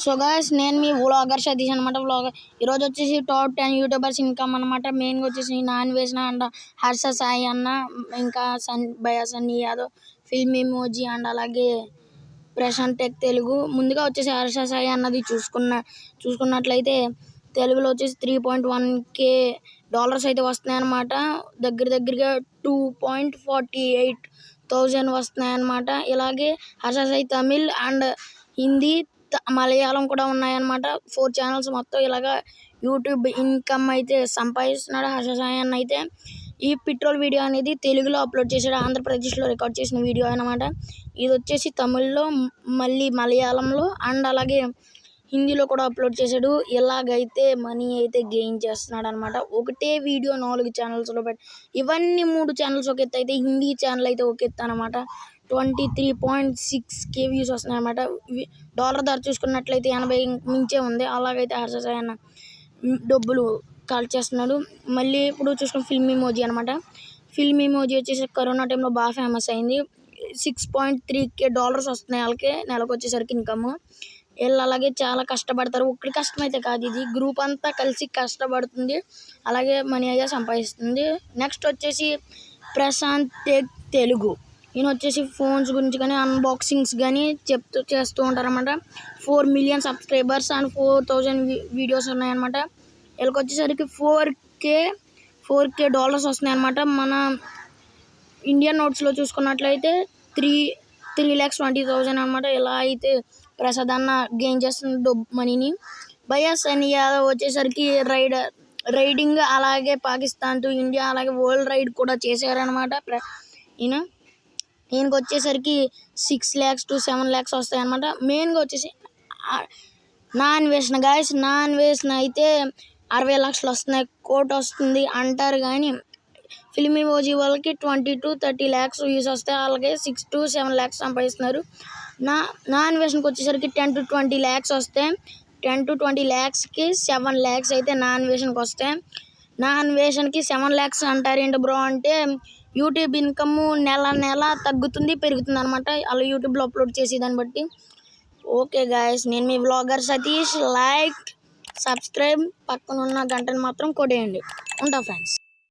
So guys నేను మీ vlogger Satish అనమాట. Vlogger ఈరోజు వచ్చేసి టాప్ 10 యూట్యూబర్స్ ఇన్కమ్ అనమాట. మెయిన్గా వచ్చేసి నాన్ వేసిన అండ్ హర్ష సాయి అన్న, ఇంకా భయ Sunny Yadav, film emoji and అలాగే ప్రశాంత్ టెక్ తెలుగు. ముందుగా వచ్చేసి హర్ష సాయి అన్నది చూసుకున్నట్లయితే తెలుగులో వచ్చేసి 3.1K డాలర్స్ అయితే వస్తున్నాయి అనమాట. దగ్గరగా 2.48,000 వస్తున్నాయి అనమాట. ఇలాగే హర్ష సాయి తమిళ్ అండ్ హిందీ, మలయాళం కూడా ఉన్నాయన్నమాట. 4 ఛానల్స్ మొత్తం ఇలాగా యూట్యూబ్ ఇన్కమ్ అయితే సంపాదిస్తున్నాడు హర్ష సాయి అన్న. అయితే ఈ పెట్రోల్ వీడియో అనేది తెలుగులో అప్లోడ్ చేశాడు, ఆంధ్రప్రదేశ్లో రికార్డ్ చేసిన వీడియో అనమాట. ఇది వచ్చేసి తమిళ్లో, మళ్ళీ మలయాళంలో అండ్ అలాగే హిందీలో కూడా అప్లోడ్ చేశాడు. ఇలాగైతే మనీ అయితే గెయిన్ చేస్తున్నాడు అనమాట. ఒకటే వీడియో 4 ఛానల్స్లో పెట్టి, ఇవన్నీ 3 ఛానల్స్ ఒక ఎత్తు అయితే హిందీ ఛానల్ అయితే ఒక ఎత్తు అనమాట. 23.6K వ్యూస్ వస్తున్నాయి అనమాట. డాలర్ ధర చూసుకున్నట్లయితే 80 మించే ఉంది. అలాగైతే హర్ష సాయి అన్న డబ్బులు కలెక్ట్ చేస్తున్నాడు. మళ్ళీ ఇప్పుడు చూసుకున్న ఫిల్మ్ ఎమోజీ అనమాట. ఫిల్మ్ ఎమోజీ వచ్చేసి కరోనా టైంలో బాగా ఫేమస్ అయింది. 6.3K డాలర్స్ వస్తున్నాయి వాళ్ళకి నెలకు వచ్చేసరికి ఇన్కమ్. వీళ్ళు అలాగే చాలా కష్టపడతారు. ఒక్కడి కష్టం అయితే కాదు, ఇది గ్రూప్ అంతా కలిసి కష్టపడుతుంది, అలాగే మనీ అయితే సంపాదిస్తుంది. నెక్స్ట్ వచ్చేసి ప్రశాంత్ టెక్ తెలుగు. ఈయన వచ్చేసి ఫోన్స్ గురించి కానీ అన్బాక్సింగ్స్ కానీ చేస్తూ ఉంటారన్నమాట. 4 మిలియన్ సబ్స్క్రైబర్స్ అండ్ 4,000 వీడియోస్ ఉన్నాయన్నమాట. వీళ్ళకి వచ్చేసరికి 4K డాలర్స్ వస్తున్నాయి అన్నమాట. మన ఇండియన్ నోట్స్లో చూసుకున్నట్లయితే 3,20,000 అనమాట. ఇలా అయితే ప్రసాద్ అన్న గెయిన్ చేస్తున్న మనీని. భయ సన్నీ యాదవ్ వచ్చేసరికి రైడింగ్ అలాగే పాకిస్తాన్ టు ఇండియా అలాగే వరల్డ్ రైడ్ కూడా చేశారనమాట. ఈయనకి వచ్చేసరికి 6 lakhs to 7 lakhs వస్తాయి అనమాట. మెయిన్గా వచ్చేసి నాన్ వేసిన అయితే 60 లక్షలు వస్తున్నాయి, కోట్ వస్తుంది అంటారు. కానీ ఫిల్మ్ ఎమోజీ వాళ్ళకి 20 to 30 lakhs వ్యూస్ వస్తాయి, అలాగే 6 to 7 lakhs సంపాదిస్తున్నారు. నాన్ వేషన్కి వచ్చేసరికి 10 to 20 lakhs వస్తాయి. 10 to 20 lakhsకి 7 lakhs అయితే నాన్ వేషన్కి వస్తాయి. నాన్ వేషన్కి 7 lakhs అంటారేంటి బ్రో అంటే, యూట్యూబ్ ఇన్కమ్ నెల తగ్గుతుంది పెరుగుతుంది అనమాట, అలా యూట్యూబ్లో అప్లోడ్ చేసి దాన్ని బట్టి. ఓకే గాయస్, నేను మీ వ్లాగర్ సతీష్. లైక్, సబ్స్క్రైబ్, పక్కన ఉన్న గంటను మాత్రం కొట్టేయండి. ఉంటా ఫ్రెండ్స్.